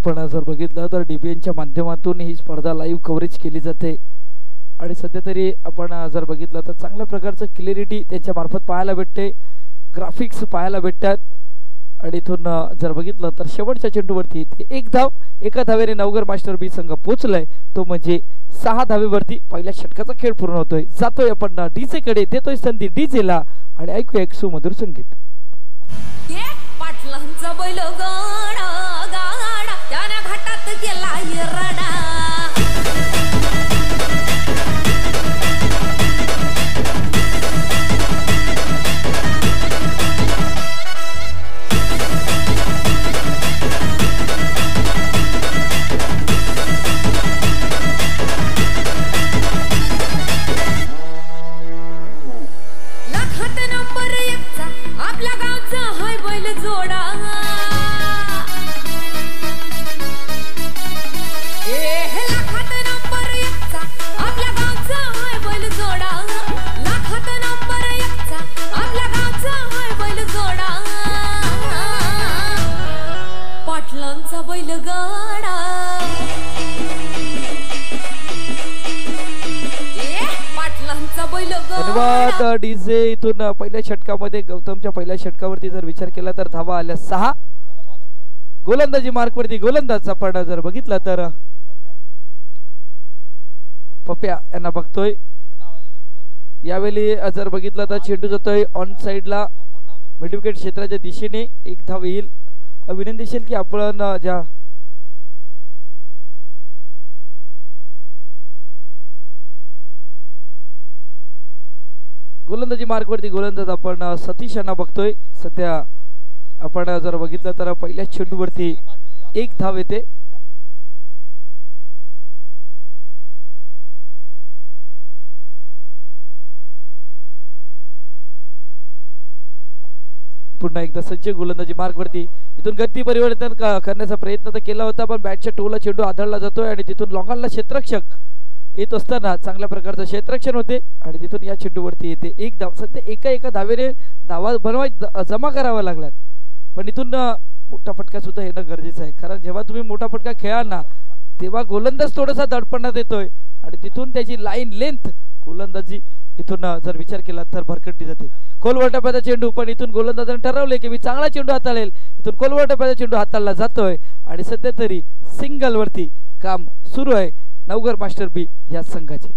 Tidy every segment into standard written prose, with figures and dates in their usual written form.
आपण जर बघितलं तर डीबीएनच्या माध्यमातून ही स्पर्धा लाईव्ह कव्हरेज केली जाते आणि सध्या तरी आपण जर बघितलं तर चांगल्या प्रकारचं क्लिअरिटी त्यांच्या मार्फत पाहायला भेटते, ग्राफिक्स पाहायला भेटतात आणि इथून जर बघितलं तर शेवटच्या चेंडूवरती एक धाव, एका धावेने नवघर मास्टर बी संघ पोहोचलाय, तो म्हणजे 6 धावेवरती पहिल्या षटकाचा खेळ पूर्ण होतोय. जातोय आपण डीजे कडे, देतोय संधी डीजेला आणि ऐकूया एक सुमधुर संगीत. पाटलांचा बैल गाडा गाडा त्याने घाटात गेला हिरडा. लाखात नंबर 1चा आपल्या गावचा हाय बैल जोडा. लाखात नंबर 1चा आपल्या गावचा हाय बैल जोडा. लाखात नंबर 1चा आपल्या गावचा हाय बैल जोडा. पाटलांचा बैल गाडा. पाटलांचा बैल गाडा. धन्यवाद डीजे. इथून पहिल्या षटकामध्ये गौतमच्या पहिल्या षटकावरती जर विचार केला तर धावा आल्या 6. गोलंदाजी मार्कवरती गोलंदाज आपण जर बघितला तर पप्या यांना बघतोय. यावेळी जर बघितलं तर चेंडू जातोय ऑन साइडला मिड विकेट क्षेत्राच्या दिशेने. एक धाव येईल. विनंती असेल की आपण ज्या गोलंदाजी मार्कवरती गोलंदाज आपण सतीश यांना बघतोय. सध्या आपण जर बघितलं तर पहिल्या चेंडूवरती एक धाव येते. पुन्हा एकदा सज्ज गोलंदाजी मार्कवरती. इथून गती परिवर्तन करण्याचा प्रयत्न तर केला होता पण बॅटच्या टोला चेंडू आदळला जातोय आणि तिथून लॉंगाला क्षेत्ररक्षक येत असताना चांगल्या प्रकारचं क्षेत्ररक्षण होते आणि तिथून या चेंडूवरती येते एक धाव. सध्या एका धावेने धावा बनवाय जमा करावा लागलात पण इथून मोठा फटका सुद्धा येणं गरजेचं आहे. कारण जेव्हा तुम्ही मोठा फटका खेळाल ना तेव्हा गोलंदाज थोडासा दडपणात येतोय आणि तिथून त्याची लाईन लेंथ गोलंदाजी इथून जर विचार केला तर भरकटली जाते. खोलवर टप्प्याचा चेंडू पण इथून गोलंदाजाने ठरवले की मी चांगला चेंडू हाताळेल. इथून खोलवर टप्प्याचा चेंडू हाताळला जातोय आणि सध्या तरी सिंगल वरती काम सुरू आहे नवघर मास्टर बी या संघाचे.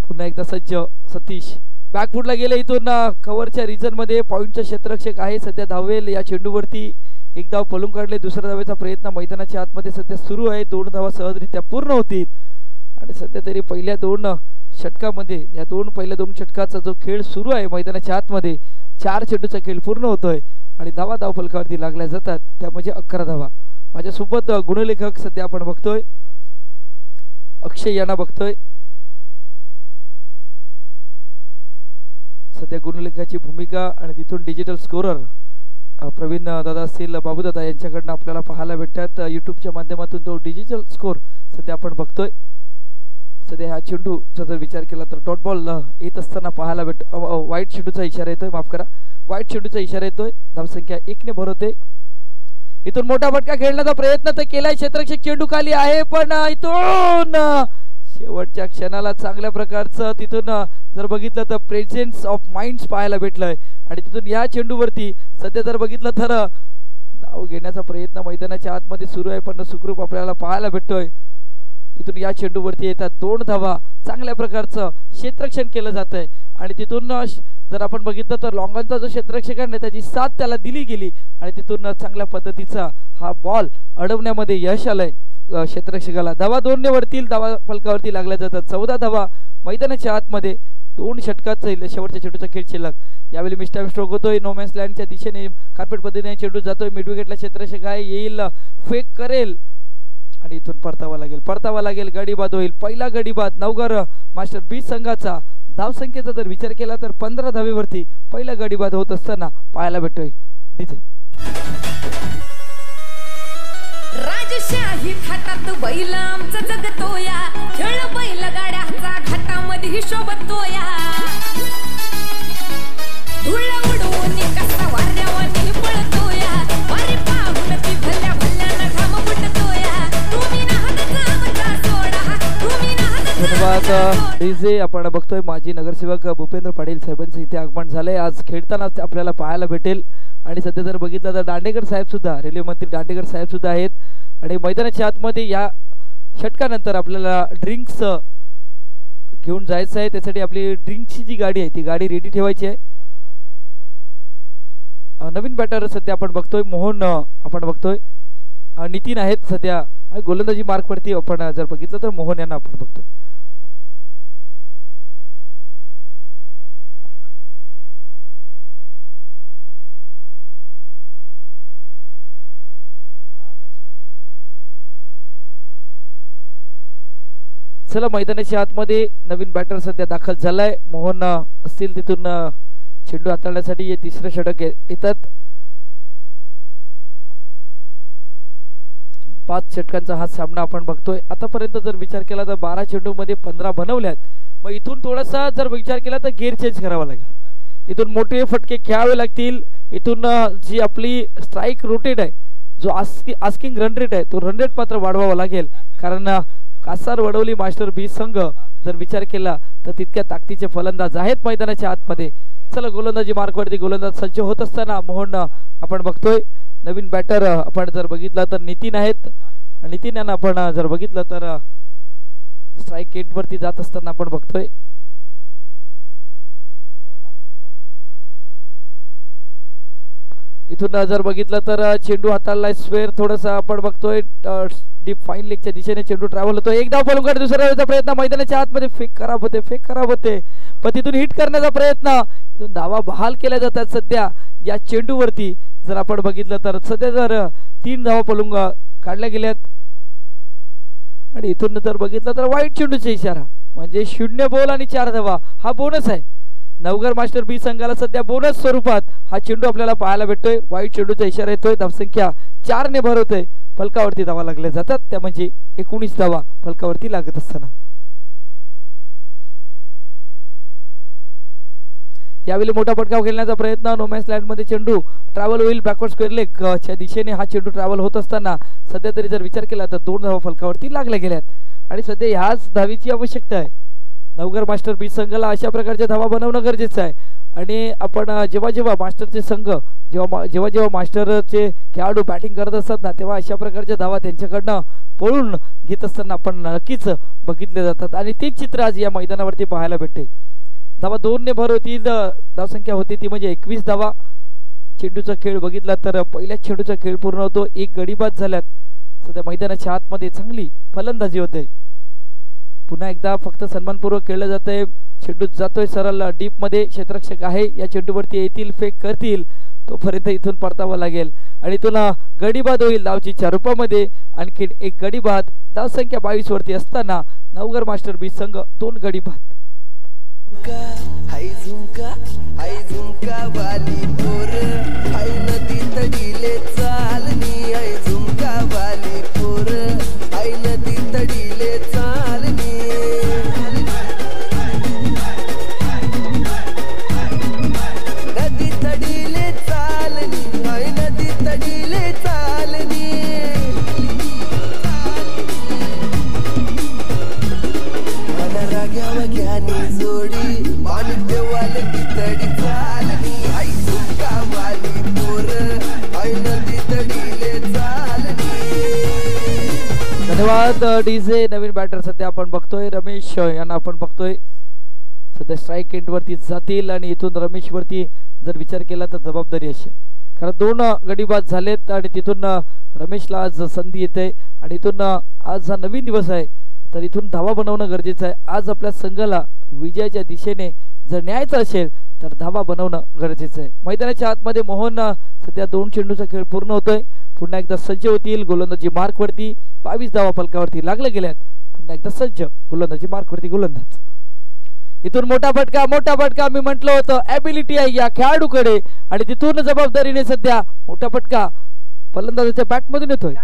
पुन्हा एकदा सज्ज सतीश बॅकफुटला गेले. इथून कव्हरच्या रिजन मध्ये पॉइंटचा क्षेत्ररक्षक आहे. सध्या धावेल या चेंडूवरती. एक धाव पळून काढले. दुसऱ्या धावेचा प्रयत्न मैदानाच्या आतमध्ये सध्या सुरू आहे. 2 धावा सहजरित्या पूर्ण होतील आणि सध्या तरी पहिल्या 2 षटकामध्ये या पहिल्या 2 षटकाचा जो खेळ सुरू आहे मैदानाच्या आतमध्ये 4 चेंडूचा खेळ पूर्ण होतोय आणि धावा धाव फलकावरती लागल्या जातात. त्या म्हणजे 11 धावा. माझ्यासोबत गुणलेखक सध्या आपण बघतोय अक्षय यांना बघतोय. सध्या गुणलेखाची भूमिका आणि तिथून डिजिटल स्कोरर प्रवीण दादा असतील बाबूदादा यांच्याकडनं आपल्याला पाहायला भेटतात. युट्यूबच्या माध्यमातून तो डिजिटल स्कोर सध्या आपण बघतोय. सध्या हा चेंडूचा जर विचार केला तर डॉट बॉल येत असताना पाहायला भेटतो. वाईट चेंडूचा इशारा येतोय, माफ करा, वाईट चेंडूचा इशारा येतोय. धावसंख्या 1 ने भरवते. इथून मोठा फटका खेळण्याचा प्रयत्न तर केलाय. क्षेत्ररक्षक चेंडू खाली आहे पण इथून शेवटच्या क्षणाला चांगल्या प्रकारचं तिथून जर बघितलं तर प्रेझेन्स ऑफ माइंड्स पाहायला भेटलंय आणि तिथून या चेंडूवरती सध्या जर बघितलं तर धाव घेण्याचा प्रयत्न मैदानाच्या आतमध्ये सुरू आहे पण सुखरूप आपल्याला पाहायला भेटतोय. इथून या चेंडूवरती येतात 2 धावा. चांगल्या प्रकारचं क्षेत्ररक्षण केलं जात आहे आणि तिथून जर आपण बघितलं तर लॉंगांचा जो क्षेत्ररक्षक आहे त्याची साथ त्याला दिली गेली आणि तिथून चांगल्या पद्धतीचा हा बॉल अडवण्यामध्ये यश आलंय क्षेत्ररक्षकाला. धावा 2 ने वरतील धावा फलकावरती लागल्या जातात. 14 धावा मैदानाच्या आतमध्ये 2 षटकात शेवटच्या चेंडूचा खेळ शिल्लक. यावेळी मिस्टाइम स्ट्रोक होतोय. नोमॅन्स लँडच्या दिशेने कार्पेट पद्धतीने चेंडू जातोय. मिड विकेटला क्षेत्ररक्षक आहे, येईल, फेक करेल आणि इथून परतावा लागेल. गडी बाद होईल. पहिला गडी बाद नवघर मास्टर बी संघाचा. धावसंख्येचा जर विचार केला तर 15 धावेवरती पहिला गडी बाद होत असताना पाहायला भेटतोय. तिथे राजशाही थाटात बैल आमचा जगतोया. खेळ शोभतोया धुळ उडवून कसा वाऱ्यावानी पळतोया वारी पाहून ती भल्या भल्यानं घाम फुटतोया तुम्ही नाहनचा आमचा सोडा तुम्ही धन्यवाद नाहनचा डीजे. आपण बघतोय माजी नगरसेवक भूपेंद्र पाटील साहेबांचं इथे आगमन झालंय. आज खेळतानाच आपल्याला पाहायला भेटेल. आणि सध्या जर बघितलं तर दांडेकर साहेब सुद्धा, रेल्वे मंत्री दांडेकर साहेब सुद्धा आहेत. आणि मैदानाच्या आतमध्ये या षटकानंतर आपल्याला ड्रिंक्स घेऊन जायचं आहे. त्यासाठी आपली ड्रिंक्सची जी गाडी आहे ती गाडी रेडी ठेवायची आहे. नवीन बॅटर सध्या आपण बघतोय मोहन, आपण बघतोय नितीन आहेत सध्या गोलंदाजी मार्क वरती. आपण जर बघितलं तर मोहन यांना आपण बघतोय. चला मैदानाच्या आतमध्ये नवीन बॅटर सध्या दाखल झालाय. मोहन असतील तिथून चेंडू हाताळण्यासाठी हे तिसरं षटक येतात. 5 षटकांचा हा सामना आपण बघतोय. आतापर्यंत जर विचार केला तर 12 चेंडू मध्ये 15 बनवल्यात. मग इथून थोडासा जर विचार केला तर गेअर चेंज करावा लागेल. इथून मोठे फटके खेळावे लागतील. इथून जी आपली स्ट्राईक रोटेट आहे, जो आस्किंग रन रेट आहे, तो रन रेट मात्र वाढवावा लागेल. कारण कासार वडवली मास्टर बी संघ जर विचार केला तर तितक्या ताकदीचे फलंदाज आहेत मैदानाच्या आतमध्ये. चला गोलंदाजी मार्कवरती गोलंदाज सज्ज होत असताना मोहन आपण बघतोय. नवीन बॅटर आपण जर बघितलं तर नितीन आहेत. नितीन यांना आपण जर बघितलं तर स्ट्राईक एंड वरती जात असताना आपण बघतोय. इथून जर बघितलं तर चेंडू हाताळलाय स्क्वेअर. थोडासा आपण बघतोय डीप फाईन लेगच्या दिशेने चेंडू ट्रॅव्हल होतो. एक धाव पलंगाड दुसऱ्या वेळेचा प्रयत्न मैदानाच्या आतमध्ये फेक खराब होते. पण तिथून हिट करण्याचा प्रयत्न, इथून धावा बहाल केल्या जातात सध्या या चेंडूवरती. जर आपण बघितलं तर सध्या जर 3 धावा पलंग काढल्या गेल्यात. आणि इथून जर बघितलं तर वाईट चेंडूचा इशारा, म्हणजे 0 बॉल आणि 4 धावा हा बोनस आहे. नवघर मास्टर बी संघाला सध्या बोनस स्वरूपात हा चेंडू आपल्याला पाहायला भेटतोय. वाईट चेंडूचा इशारा येतोय. धावसंख्या 4 ने भर होते. फलकावरती धावा लागल्या जातात, त्या म्हणजे 19 धावा फलकावरती लागत असताना यावेळी मोठा फटका खेळण्याचा प्रयत्न. नोमॅन्स लँड मध्ये चेंडू ट्रॅव्हल होईल. बॅकवर्ड स्क्वेअर लेग च्या दिशेने हा चेंडू ट्रॅव्हल होत असताना सध्या तरी जर विचार केला तर 2 धावा फलकावरती लागल्या गेल्यात. आणि सध्या ह्याच धावीची आवश्यकता आहे. नवघर मास्टर बी संघाला अशा प्रकारच्या धावा बनवणं गरजेचं आहे. आणि आपण जेव्हा मास्टरचे संघ जेव्हा मास्टरचे खेळाडू बॅटिंग करत असतात ना, तेव्हा अशा प्रकारच्या धावा त्यांच्याकडनं पळून घेत असताना आपण नक्कीच बघितले जातात. आणि तेच चित्र आज या मैदानावरती पाहायला भेटते. धावा 2 ने भर होती. धावसंख्या होती ती म्हणजे 21 धावा. चेंडूचा खेळ बघितला तर पहिल्या चेंडूचा खेळ पूर्ण होतो. 1 गडी बाद झाल्यात. सध्या मैदानाच्या आतमध्ये चांगली फलंदाजी होते. पुन्हा एकदा फक्त सन्मानपूर्वक खेळलं जातंय. चेंडू जातोय सरळ डीप मध्ये. क्षेत्ररक्षक आहे या चेंडूवरती येतील, फेक करतील, तोपर्यंत इथून परतावं लागेल. आणि इथून गडीबाद होईल धावचीच्या रूपामध्ये. आणखी 1 गडीबाद. धावसंख्या 22 वरती असताना नवघर मास्टर बी संघ 2 गडीबाद. हाय झुमका वाली पोर हाय नदी तडीले चालनी. हाय झुमका वाली पोर हाय नदी तडीले चालनी. नदी तडीले चालनी. हाय नदी तडीले चालनी. मला राग्या वग्यानी जोडी पाणी देवाल तडी चालनी. हाय झुमका वाली पोर हाय नदी तडीले चालनी. धन्यवाद डीजे. नवीन बॅटर सध्या आपण बघतोय रमेश यांना आपण बघतोय. सध्या स्ट्राईक एंड वरती जातील. आणि इथून रमेश वरती जर विचार केला तर जबाबदारी असेल, कारण 2 गडीबाद झालेत. आणि तिथून रमेशला आज संधी येते. आणि इथून आज हा नवीन दिवस आहे, तर इथून धावा बनवणं गरजेचं आहे. आज आपल्या संघाला विजयाच्या दिशेने जर न्यायचं असेल तर धावा बनवणं गरजेचं आहे. मैदानाच्या आतमध्ये मोहन सध्या 2 चेंडूचा खेळ पूर्ण होतोय. पुन्हा एकदा सज्ज होतील. गोलंदाजी मार्क वरती 22 धावा फलकावरती लागल्या गेल्यात. पुन्हा एकदा सज्ज गोलंदाजी मार्क वरती गोलंदाज. इथून मोठा फटका मी म्हटलं होतं ॲबिलिटी आहे या खेळाडूकडे. आणि तिथून जबाबदारीने सध्या मोठा फटका फलंदाजाच्या बॅट मधून येतोय.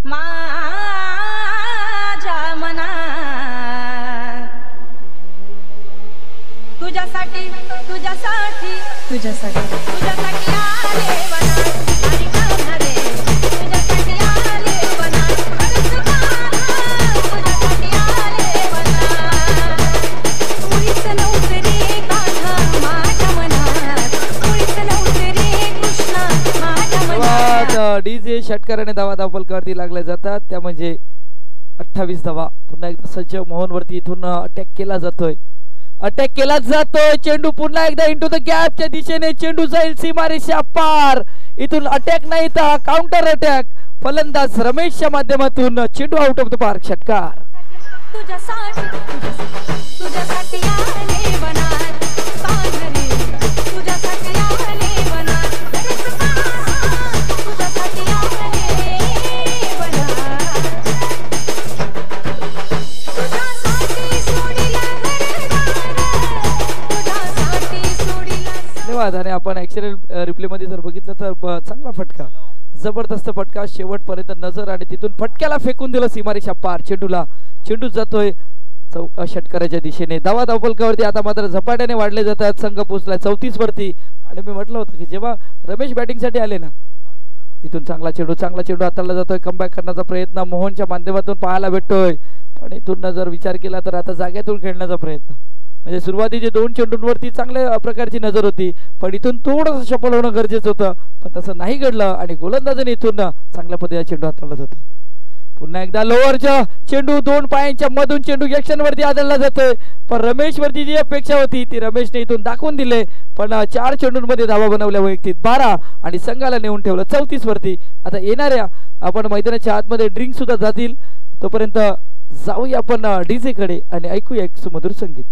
माझ्या मना तुझ्यासाठी तुझ्यासाठी तुझ्यासाठी तुझ्यासाठी आले वनात हरिका भरे तुझ्यासाठी आले वनात तुझ्यासाठी आले वनात कुणीच नव्हते रे कान्हा माझ्या मनात कुणीच नव्हते रे कृष्णा माझ्या मनात डीजे षटकाराने धावा धावपलकावरती लागल्या जातात त्या म्हणजे 28 धावा पुन्हा एकदा सज्ज मोहनवरती इथून अटॅक केला जातोय चेंडू पुन्हा एकदा इंटू द गॅपच्या दिशेने चेंडू जाईल सीमारेषा पार इथून अटॅक नाही तर काउंटर अटॅक फलंदाज रमेशच्या माध्यमातून चेंडू आउट ऑफ द पार्क षटकार तुझ्यासाठी तुझ्यासाठी आले वनात कान्हरे तुझ्यासाठी आले वनात तुझ्यासाठी आले वनात तुझ्यासाठी सोडिला तुझ्यासाठी सोडिला धन्यवाद आणि आपण ऍक्शन रिप्ले मध्ये जर बघितलं तर चांगला फटका जबरदस्त फटका शेवटपर्यंत नजर आणि तिथून फटक्याला फेकून दिलं सीमारेषा पार चेंडू जातोय षटकाराच्या दिशेने धावा धावपलकावरती आता मात्र झपाट्याने वाढले जातात संघ पोहोचलाय 34 वरती आणि मी म्हटलं होतं की जेव्हा रमेश बॅटिंग साठी आले ना इथून चांगला चेंडू हाताळला जातोय कमबॅक करण्याचा प्रयत्न मोहनच्या माध्यमातून पाहायला भेटतोय पण इथून जर विचार केला तर आता जाग्यातून खेळण्याचा प्रयत्न म्हणजे सुरुवातीचे 2 चेंडूंवरती चांगल्या प्रकारची नजर होती पण इथून थोडंसं सफल होणं गरजेचं होतं पण तसं नाही घडलं आणि गोलंदाजाने इथून चांगल्या पद्धतीने चेंडू हाताळला जातोय पुन्हा एकदा लोअरच्या चेंडू 2 पायांच्या मधून चेंडू ऍक्शन वरती आदळला जातोय पण रमेश वरती जी अपेक्षा होती ती रमेशने इथून दाखवून दिले पण 4 चेंडूंमध्ये धावा बनवल्या वैयक्तिक 12 आणि संघाला नेऊन ठेवलं 34 वरती आता येणाऱ्या आपण मैदानाच्या आतमध्ये ड्रिंक सुद्धा जातील तोपर्यंत जाऊया आपण डीजे कडे आणि ऐकूया एक सुमधुर संगीत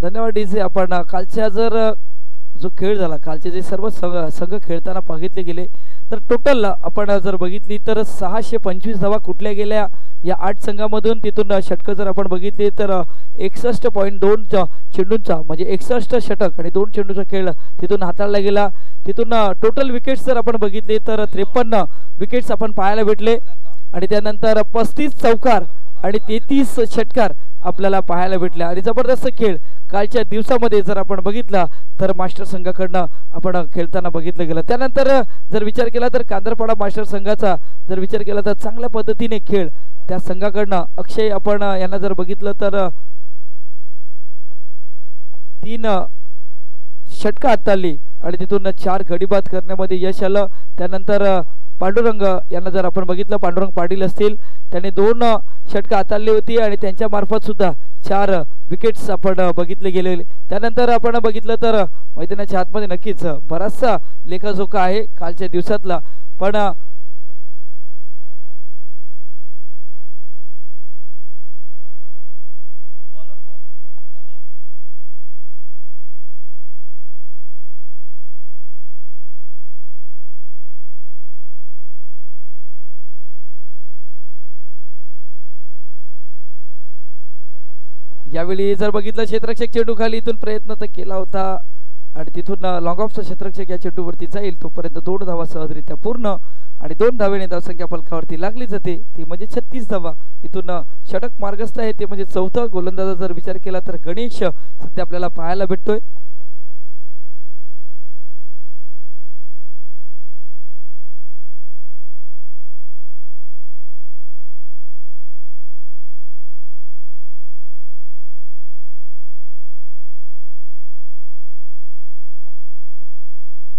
धन्यवाद डीजे आपण कालच्या जर जो खेळ झाला कालचे जे सर्व संघ खेळताना बघितले गेले तर टोटल आपण जर बघितली तर 625 धावा कुठल्या गेल्या या 8 संघामधून तिथून षटक जर आपण बघितली तर 61.2 चेंडूंचा म्हणजे 61 षटक आणि 2 चेंडूचा खेळ तिथून हाताळला गेला तिथून टोटल विकेट्स जर आपण बघितले तर 53 विकेट्स आपण पाहायला भेटले आणि त्यानंतर 35 चौकार आणि 33 षटकार आपल्याला पाहायला भेटले आणि जबरदस्त खेळ कालच्या दिवसामध्ये जर आपण बघितला तर मास्टर संघाकडनं आपण खेळताना बघितलं गेलं त्यानंतर जर विचार केला तर कांदरपाडा मास्टर संघाचा जर विचार केला तर चांगल्या पद्धतीने खेळ त्या संघाकडनं अक्षय आपण यांना जर बघितलं तर 3 षटकं हाताळली आणि तिथून 4 गडी बाद करण्यामध्ये यश आलं त्यानंतर पांडुरंग यांना जर आपण बघितलं पांडुरंग पाटील असतील त्यांनी 2 षटकं हाताळली होती आणि त्यांच्या मार्फत सुद्धा 4 विकेट्स आपण बघितले गेले त्यानंतर आपण बघितलं तर मैदानाच्या आतमध्ये नक्कीच बराचसा लेखाजोखा आहे कालच्या दिवसातला पण यावेळी जर बघितलं क्षेत्ररक्षक चेंडू खाली इथून प्रयत्न तर केला होता आणि तिथून लॉंग ऑफचा क्षेत्ररक्षक या चेंडूवरती जाईल तोपर्यंत 2 धावा सहजरित्या पूर्ण आणि 2 धावेने धावसंख्या फलकावरती लागली जाते ती म्हणजे 36 धावा इथून षटक मार्गस्थ आहे ते म्हणजे 4था गोलंदाजा जर विचार केला तर गणेश सध्या आपल्याला पाहायला भेटतोय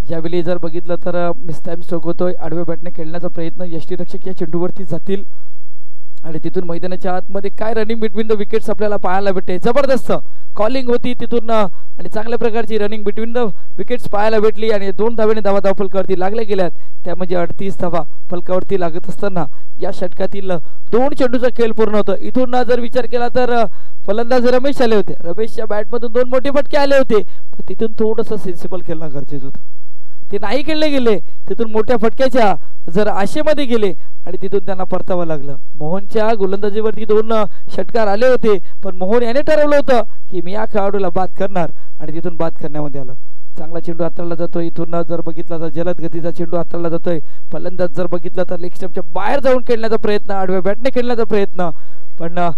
यावेळी जर बघितलं तर मिस टाइम स्ट्रोक होतोय. आडव्या बॅटने खेळण्याचा प्रयत्न. यष्टीरक्षक या चेंडूवरती जातील आणि तिथून मैदानाच्या आतमध्ये काय रनिंग बिटवीन द विकेट्स आपल्याला पाहायला भेटते. जबरदस्त कॉलिंग होती तिथून आणि चांगल्या प्रकारची रनिंग बिटवीन द विकेट्स पाहायला भेटली आणि 2 धावेने धावा फलकावरती लागल्या गेल्यात. त्या म्हणजे 38 धावा फलकावरती लागत असताना या षटकातील 2 चेंडूचा खेळ पूर्ण होतो. इथून जर विचार केला तर फलंदाज रमेश आले होते. रमेशच्या बॅटमधून 2 मोठे फटके आले होते. पण तिथून थोडंसं सेन्सिबल खेळणं गरजेचं होतं. ते नाही खेळले गेले. तिथून मोठ्या फटक्याच्या जर आशेमध्ये गेले आणि तिथून त्यांना परतावं लागलं. मोहनच्या गोलंदाजीवरती 2 षटकार आले होते. पण मोहन याने ठरवलं होतं की मी या खेळाडूला बाद करणार आणि तिथून बाद करण्यामध्ये आलं. चांगला चेंडू हाताळला जातोय. इथून जर बघितला तर जलद गतीचा चेंडू हाताळला जातोय. फलंदाज जर बघितला तर लेग स्टंपच्या बाहेर जाऊन खेळण्याचा प्रयत्न. आडव्या बॅटने खेळण्याचा प्रयत्न. पण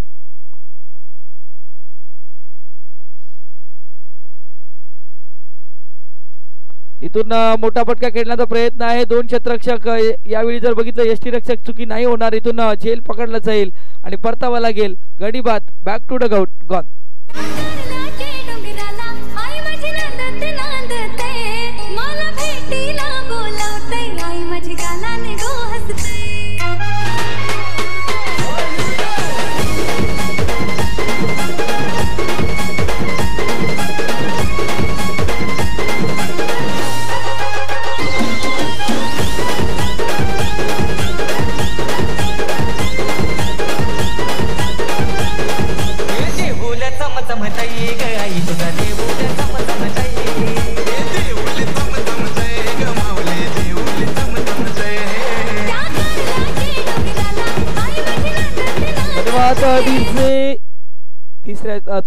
इथून मोठा फटका खेळण्याचा प्रयत्न आहे. 2 क्षेत्ररक्षक यावेळी जर बघितलं यष्टीरक्षक चुकी नाही होणार. इथून झेल पकडला जाईल आणि परतावा लागेल. गडी बाद. Back to dugout. Gone.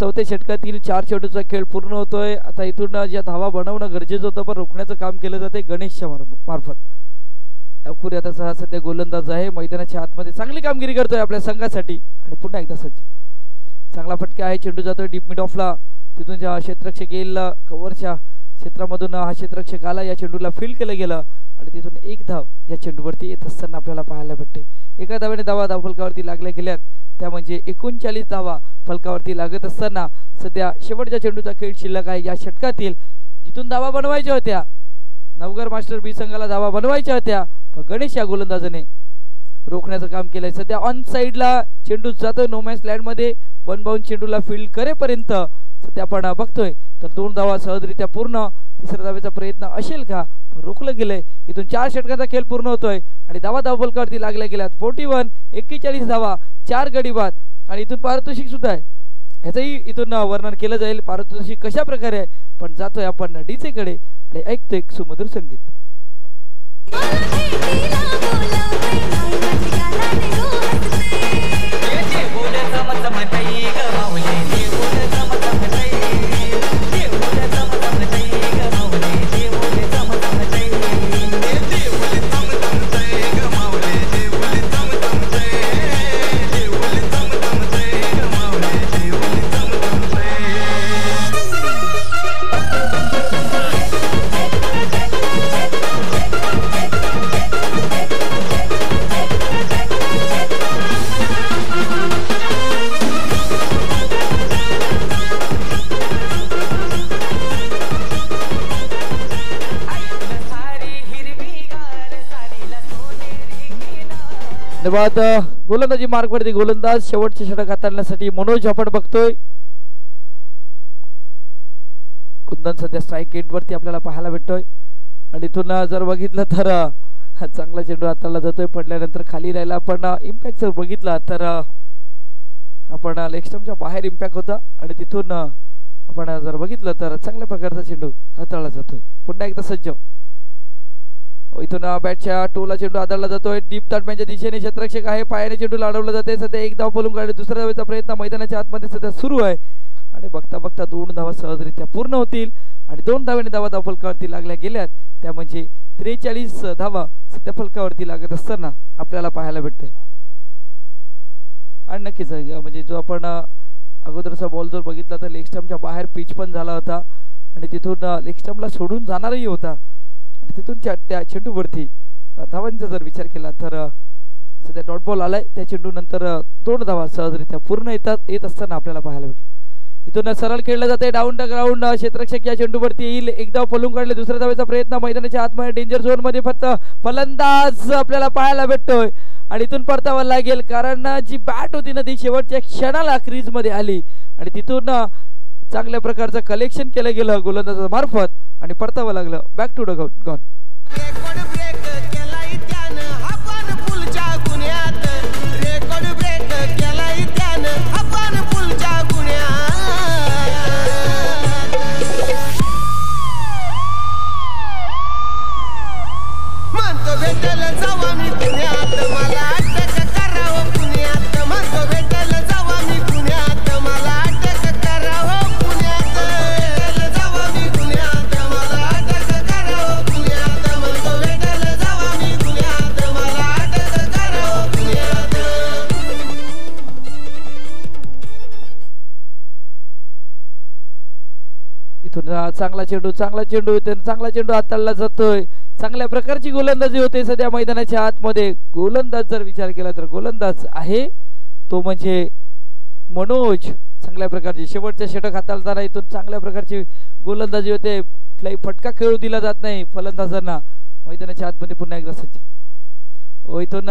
चौथ्या षटकातील 4 चेंडूचा खेळ पूर्ण होतोय. आता इथून ज्या धावा बनवणं गरजेचं होतं पण रोखण्याचं काम केलं जाते गणेशच्या मार्फत. अखुरी आता हा सध्या गोलंदाज आहे. मैदानाच्या आतमध्ये चांगली कामगिरी करतोय आपल्या संघासाठी आणि पुन्हा एकदा सज्ज. चांगला फटका आहे. चेंडू जातोय डीप मिड ऑफला. तिथून ज्या क्षेत्ररक्षक येईल कव्हरच्या क्षेत्रामधून हा क्षेत्ररक्षक आला. या चेंडूला फील्ड केलं गेलं आणि तिथून 1 धाव या चेंडूवरती येत असताना आपल्याला पाहायला भेटते. एका धावेने धावा फलकावरती लागल्या गेल्यात. त्या म्हणजे 39 धावा फलकावरती लागत असताना सध्या शेवटच्या चेंडूचा खेळ शिल्लक आहे या षटकातील. जिथून धावा बनवायच्या होत्या नवगर मास्टर बी संघाला धावा बनवायच्या होत्या पण गणेश या गोलंदाजाने रोखण्याचं काम केलंय. सध्या ऑन साइडला चेंडू जातोय नो मॅन्स लँड मध्ये. 1 बाउंड चेंडूला फील्ड करेपर्यंत सध्या आपण बघतोय तर 2 धावा सहजरित्या पूर्ण. तिसऱ्या धावेचा प्रयत्न असेल का रोखलं गेलंय. इथून 4 षटकाचा खेळ पूर्ण होतोय आणि धावा फलकावरती लागल्या गेल्यात. 41 41 धावा 4 गडी बाद आणि इथून पारितोषिक सुद्धा आहे. ह्याचंही इथून वर्णन केलं जाईल पारितोषिक कशा प्रकारे आहे. पण जातोय आपण डीजे कडे आणि ऐकतोय एक सुमधुर संगीत. धन्यवाद. गोलंदाजी मार्गवरती गोलंदाज शेवटचे षटक हाताळण्यासाठी मनोज आपण बघतोय. कुंदन सध्या स्ट्राईक एंड वरती आपल्याला पाहायला भेटतोय आणि इथून जर बघितलं तर चांगला चेंडू हाताळला जातोय. पडल्यानंतर खाली राहिला पण इम्पॅक्ट जर बघितला तर आपण लेग स्टंपच्या बाहेर इम्पॅक्ट होता आणि तिथून आपण जर बघितलं तर चांगल्या प्रकारचा चेंडू हाताळला जातोय. पुन्हा एकदा सज्ज. इथून बॅटच्या टोला चेंडू हाताळला जातोय. डीप ताटम्याच्या दिशेने क्षेत्ररक्षक आहे. पायाने चेंडू लाडवला जाते. सध्या 1 धाव पळून काढले. दुसऱ्या धावेचा प्रयत्न मैदानाच्या आतमध्ये सध्या सुरू आहे आणि बघता बघता 2 धावा सहजरित्या पूर्ण होतील आणि 2 धावेने धावा फलकावरती लागल्या गेल्यात. त्या म्हणजे 43 धावा सध्या फलकावरती लागत असताना आपल्याला पाहायला भेटते. आणि नक्कीच म्हणजे जो आपण अगोदरचा बॉल जर बघितला तर लेग स्टंपच्या बाहेर पिच पण झाला होता आणि तिथून लेग स्टंपला सोडून जाणारही होता. तिथून त्या चेंडूवरती धावांचा जर विचार केला तर सध्या डॉट बॉल आलाय. त्या चेंडू नंतर 2 धावा सहजरित्या पूर्ण येत असताना आपल्याला पाहायला भेटलं. इथून सरळ खेळलं जाते डाऊन द ग्राउंड. क्षेत्ररक्षक या चेंडूवरती येईल. एकदा पलून काढले दुसऱ्या धावेचा प्रयत्न मैदानाच्या आतमध्ये डेंजर झोन मध्ये फक्त फलंदाज आपल्याला पाहायला भेटतोय आणि इथून परतावा लागेल कारण जी बॅट होती ना ती शेवटच्या क्षणाला क्रीज मध्ये आली आणि तिथून चांगल्या प्रकारचं कलेक्शन केलं गेलं गोलंदाजा मार्फत आणि परतावा लागलं. Back to the gone. चांगला चेंडू हाताळला जातोय. चांगल्या प्रकारची गोलंदाजी होते सध्या मैदानाच्या आतमध्ये. गोलंदाज जर विचार केला तर गोलंदाज आहे तो म्हणजे मनोज. चांगल्या प्रकारची शेवटच्या षटक हाताळताना इथून चांगल्या प्रकारची गोलंदाजी होते. कुठलाही फटका खेळू दिला जात नाही फलंदाजांना. मैदानाच्या आतमध्ये पुन्हा एकदा सज्ज. इथून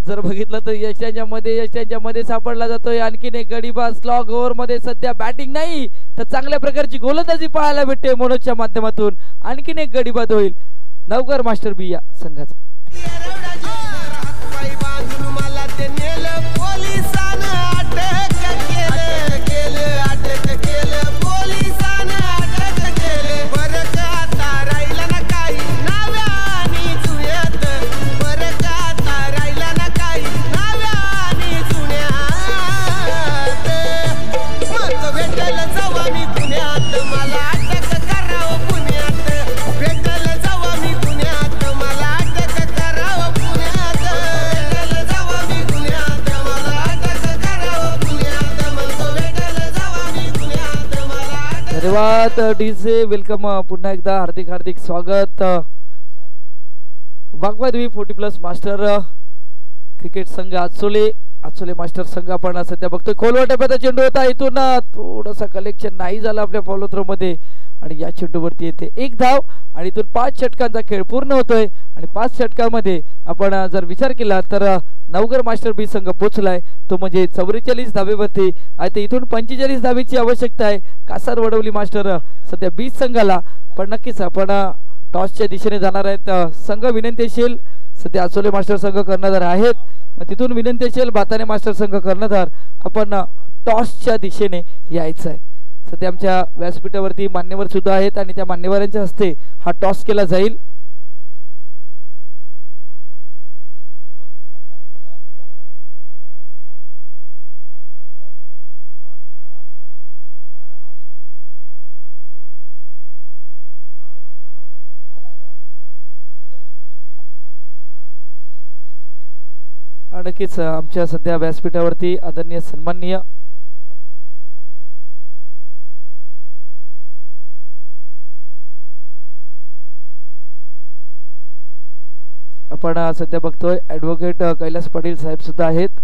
जर बघितलं तर यष्ट्यांच्या मध्ये सापडला जातोय आणखीन एक गडीबाज. स्लॉग ओव्हर मध्ये सध्या बॅटिंग नाही तर चांगल्या प्रकारची गोलंदाजी पाहायला भेटते मनोजच्या माध्यमातून. आणखीन एक गडीबाद होईल नवकर मास्टर बी या संघाचा. धन्यवाद डीजे. वेलकम पुन्हा एकदा हार्दिक स्वागत. वाघवादवी 40+ मास्टर क्रिकेट संघ आचोले मास्टर संघ आपण सध्या बघतोय. खोलवर टप्प्याचा चेंडू होता. इथून थोडंसं कलेक्शन नाही झालं आपल्या फॉलो थ्रो मध्ये आणि या चेंडूवरती येते एक धाव आणि इथून 5 षटकांचा खेळ पूर्ण होतोय आणि 5 षटकांमध्ये आपण जर विचार केला तर नवगर मास्टर बी संघ पोहोचलाय तो म्हणजे 44 धावेवरती. आता इथून 45 धावेची आवश्यकता आहे कासार वडवली मास्टर सध्या 20 संघाला. पण नक्कीच आपण टॉसच्या दिशेने जाणार आहेत. संघ विनंतीशील सध्या आचोले मास्टर संघ कर्णधार आहेत. तिथून विनंतीशील भाताने मास्टर संघ कर्णधार आपण टॉसच्या दिशेने यायचं आहे. सध्या आमच्या व्यासपीठावरती मान्यवर सुद्धा आहेत आणि त्या मान्यवरांच्या हस्ते हा टॉस केला जाईल. नक्कीच आमच्या सध्या व्यासपीठावरती आदरणीय सन्माननीय आपण सध्या बघतोय ॲडव्होकेट कैलास पाटील साहेब सुद्धा आहेत.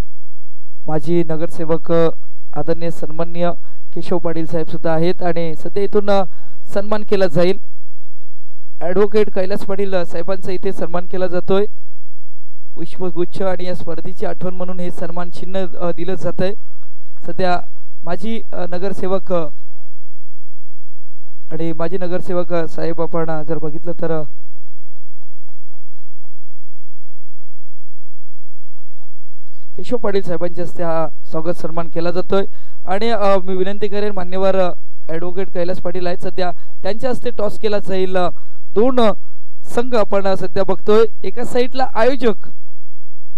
माजी नगरसेवक आदरणीय सन्माननीय केशव पाटील साहेब सुद्धा आहेत आणि सध्या इथून सन्मान केला जाईल. ॲडव्होकेट कैलास पाटील साहेबांचा इथे सन्मान केला जातोय. पुष्पगुच्छ आणि या स्पर्धेची आठवण म्हणून हे सन्मान चिन्ह दिलं जात आहे. सध्या माजी नगरसेवक आणि माजी नगरसेवक साहेब आपण जर बघितलं तर केशव पाटील साहेबांच्या हस्ते हा स्वागत सन्मान केला जातोय. आणि मी विनंती करेन मान्यवर ॲडव्होकेट कैलास पाटील आहेत सध्या त्यांच्या हस्ते टॉस केला जाईल. 2 संघ आपण सध्या बघतोय. एका साईडला आयोजक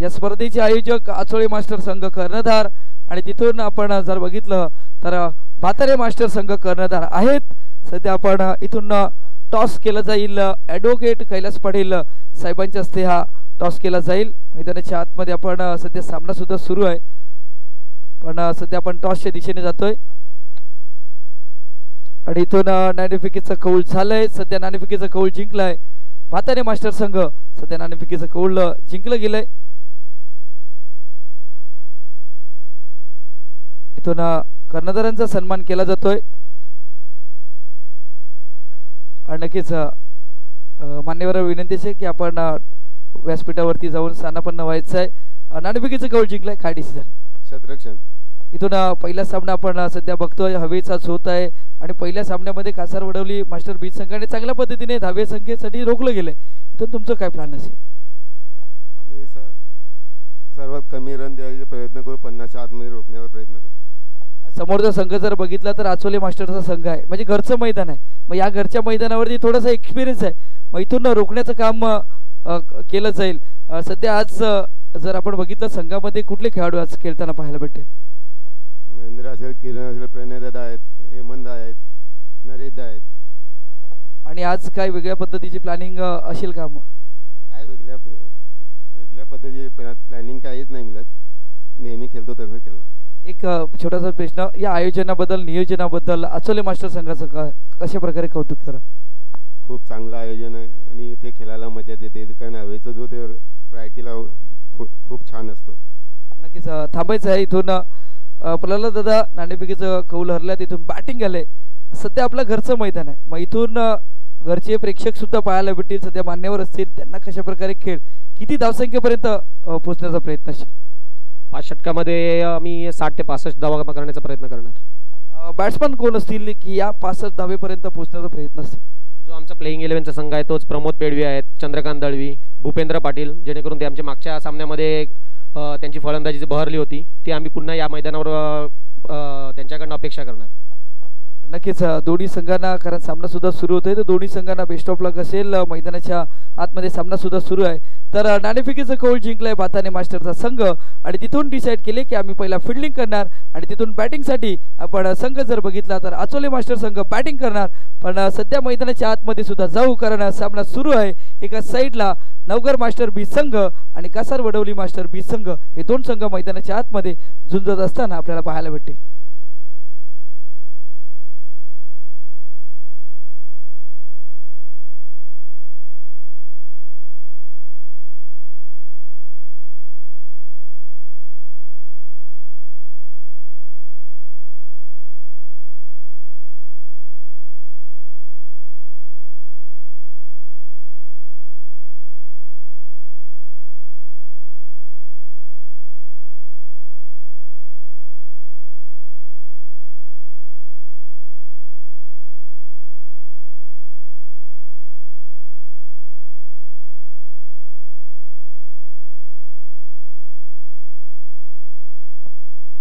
या स्पर्धेचे आयोजक आचोळे मास्टर संघ कर्णधार आणि तिथून आपण जर बघितलं तर भातारे मास्टर संघ कर्णधार आहेत. सध्या आपण इथून टॉस केला जाईल. ॲडव्होकेट कैलास पाटील साहेबांच्या हस्ते हा टॉस केला जाईल. मैदानाच्या आतमध्ये आपण सध्या सामना सुद्धा सुरू आहे पण सध्या आपण टॉसच्या दिशेने जातोय आणि इथून नाणेफेकीचा कौल झालाय. सध्या नाणेफेकीचा कौल जिंकलाय भातारे मास्टर संघ. सध्या नाणेफेकीचा कौल जिंकलं गेलंय. इथून कर्णधारांचा सन्मान केला जातोय आणि नक्कीच मान्यवर विनंती आहे की आपण व्यासपीठावरती जाऊन स्थानापन्न व्हायचं आहे. नाणेफेकीचं कौल जिंकलाय काय डिसिजन क्षेत्ररक्षण. इथून पहिला सामना आपण सध्या बघतोय हवेचाच होत आहे आणि पहिल्या सामन्यामध्ये कासार वडवली मास्टर बीज संघाने चांगल्या पद्धतीने धावे संख्येसाठी रोखलं गेलंय. इथून तुमचं काय प्लॅन असेल? आम्ही सर्वात कमी रन द्यायचा प्रयत्न करू, 50च्या आतमध्ये रोखण्याचा प्रयत्न करू. समोरचा संघ जर बघितला तर आचोले मास्टरचा संघ आहे, म्हणजे घरचं मैदान आहे. मग या घरच्या मैदानावरती थोडासा एक्सपिरियन्स आहे, मग इथून रोखण्याचं काम केलं जाईल. सध्या आज जर आपण बघितलं संघामध्ये कुठले खेळाडू आज खेळताना पाहायला भेटेल? महेंद्र असेल, किरण असेल, प्रणयदादा आहेत, हेमंत आहेत, नरेश आहेत. आणि आज काय वेगळ्या पद्धतीची प्लॅनिंग असेल का? काय वेगळ्या पद्धतीची प्लॅनिंग काहीच नाही मिळत, नेहमी खेळतो तसं खेळणार. एक छोटासा प्रश्न, या आयोजनाबद्दल नियोजनाबद्दल आचोले मास्टर संघाचं कशा प्रकारे कौतुक करा? खूप चांगलं आयोजन आहे आणि ते खेळायला मजा येते, कारण हवेचा जो ते रायटीला खूप छान असतो. नक्कीच थांबायचं आहे. इथून प्रल्हाद दादा नाणेफेकीचं कौल हरल्या, तिथून बॅटिंग आले. सध्या आपलं घरचं मैदान आहे, मग इथून घरचे प्रेक्षक सुद्धा पाहायला भेटतील, सध्या मान्यवर असतील, त्यांना कशा प्रकारे खेळ किती धावसंख्येपर्यंत पोहोचण्याचा प्रयत्न असेल? 5 षटकामध्ये आम्ही 60 ते 65 धावा करण्याचा प्रयत्न करणार. बॅट्समन कोण असतील की या 65 धावेपर्यंत पोहोचण्याचा प्रयत्न असेल? जो आमचा प्लेइंग 11चा संघ आहे तोच प्रमोद पेडवी आहेत, चंद्रकांत दळवी, भूपेंद्र पाटील, जेणेकरून ते आमच्या मागच्या सामन्यामध्ये त्यांची फलंदाजी बहरली होती ती आम्ही पुन्हा या मैदानावर त्यांच्याकडून अपेक्षा करणार. नक्कीच दोन्ही संघांना, कारण सामना सुद्धा सुरू होतोय, तर दोन्ही संघांना बेस्ट ऑफ लक असेल. मैदानाच्या आतमध्ये सामना सुद्धा सुरू आहे. तर नाणेफेकीचं कौल जिंकलाय भाताने मास्टरचा संघ आणि तिथून डिसाईड केले की आम्ही पहिला फिल्डिंग करणार आणि तिथून बॅटिंगसाठी आपण संघ जर बघितला तर आचोले मास्टर संघ बॅटिंग करणार. पण सध्या मैदानाच्या आतमध्ये सुद्धा जाऊ, कारण सामना सुरू आहे. एका साईडला नवघर मास्टर बी संघ आणि कासार वडवली मास्टर बी संघ हे दोन संघ मैदानाच्या आतमध्ये झुंजत असताना आपल्याला पाहायला भेटतील.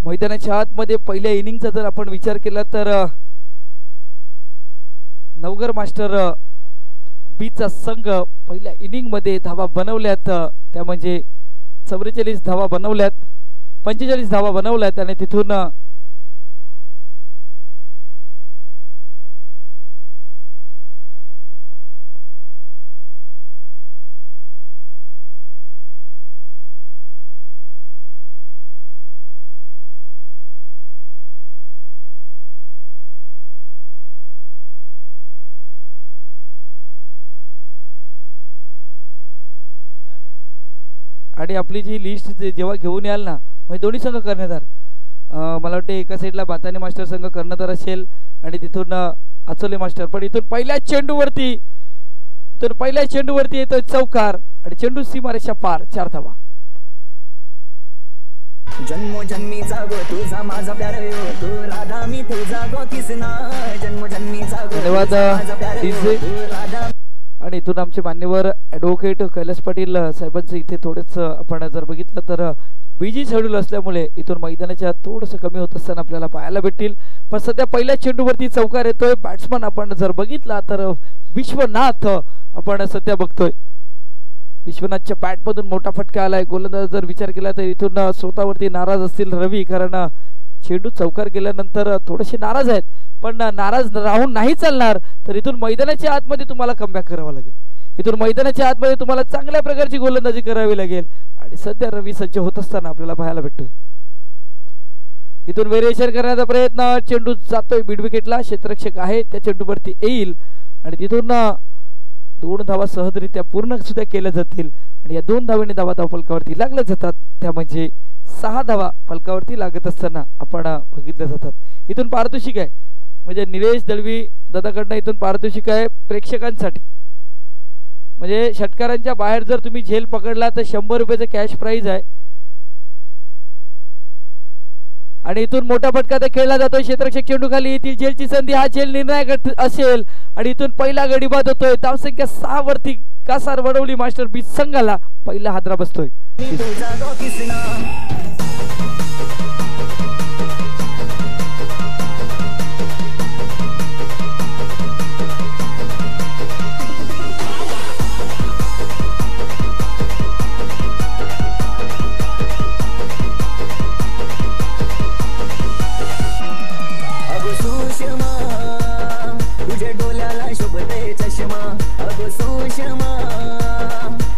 मैदानाच्या आतमध्ये पहिल्या इनिंगचा जर आपण विचार केला तर नवघर मास्टर बीचा संघ पहिल्या इनिंग मध्ये धावा बनवल्यात, त्या म्हणजे 44 धावा बनवल्यात, 45 धावा बनवल्यात आणि तिथून आणि आपली जी लिस्ट जेव्हा घेऊन याल ना, म्हणजे दोन्ही संघ कर्णधार, मला वाटतं एका साईडला भाताने मास्टर संघ कर्णधार असेल आणि तिथून आचोले मास्टर. पण इथून पहिल्या चेंडूवरती येतो चौकार आणि चेंडू सीमारेषा पार, 4 धावा. जन्मोजन्मीचा गो तुझा माझा प्यार हो तू राधा मी तुझा गो किसना जन्मोजन्मीचा गो धन्यवाद राधा. आणि इथून आमचे मान्यवर ॲडव्होकेट कैलास पाटील साहेबांचं इथे थोडेच आपण जर बघितलं तर बिजी शेड्यूल असल्यामुळे इथून मैदानाच्या थोडंसं कमी होत असताना आपल्याला पाहायला भेटतील. पण सध्या पहिल्या चेंडूवरती चौकार येतोय. बॅट्समन आपण जर बघितला तर विश्वनाथ आपण सध्या बघतोय. विश्वनाथच्या बॅटमधून मोठा फटका आलाय. गोलंदाज जर विचार केला तर इथून स्वतःवरती नाराज असतील रवी, कारण चेंडू चौकार गेल्यानंतर थोडेसे नाराज आहेत. पण नाराज राहून नाही चालणार, तर इथून मैदानाच्या आतमध्ये तुम्हाला कमबॅक करावं लागेल. इथून मैदानाच्या आतमध्ये तुम्हाला चांगल्या प्रकारची गोलंदाजी करावी लागेल आणि सध्या रवी सज्ज होत असताना आपल्याला पाहायला भेटतोय. इथून व्हेरिएशन करण्याचा प्रयत्न, चेंडू जातोय मिड विकेटला, क्षेत्ररक्षक आहे त्या चेंडूवरती येईल आणि तिथून 2 धावा सहजरित्या पूर्ण सुद्धा केल्या जातील आणि या 2 धावांनी धावा फलकावरती लागल्या जातात. त्या म्हणजे 6 धावा फलकावरती लागत असताना आपण बघितल्या जातात. इथून पारितोषिक आहे, म्हणजे निलेश दळवी दादाकडनं इथून पारितोषिक आहे प्रेक्षकांसाठी. म्हणजे षटकारांच्या बाहेर जर तुम्ही झेल पकडला तर 100 रुपयाचं कॅश प्राइज आहे. आणि इथून मोठा फटका तर खेळला जातोय. क्षेत्ररक्षक चेंडू खाली येतील, झेलची संधी, हा झेल निर्णायक असेल आणि इथून पहिला गडी बाद होतोय. धावसंख्या 6 वरती कासार वडवली मास्टर बीच संघाला पहिला हादरा बसतोय. तुझे डोल्याला शोभते चष्मा, अगो सुषमा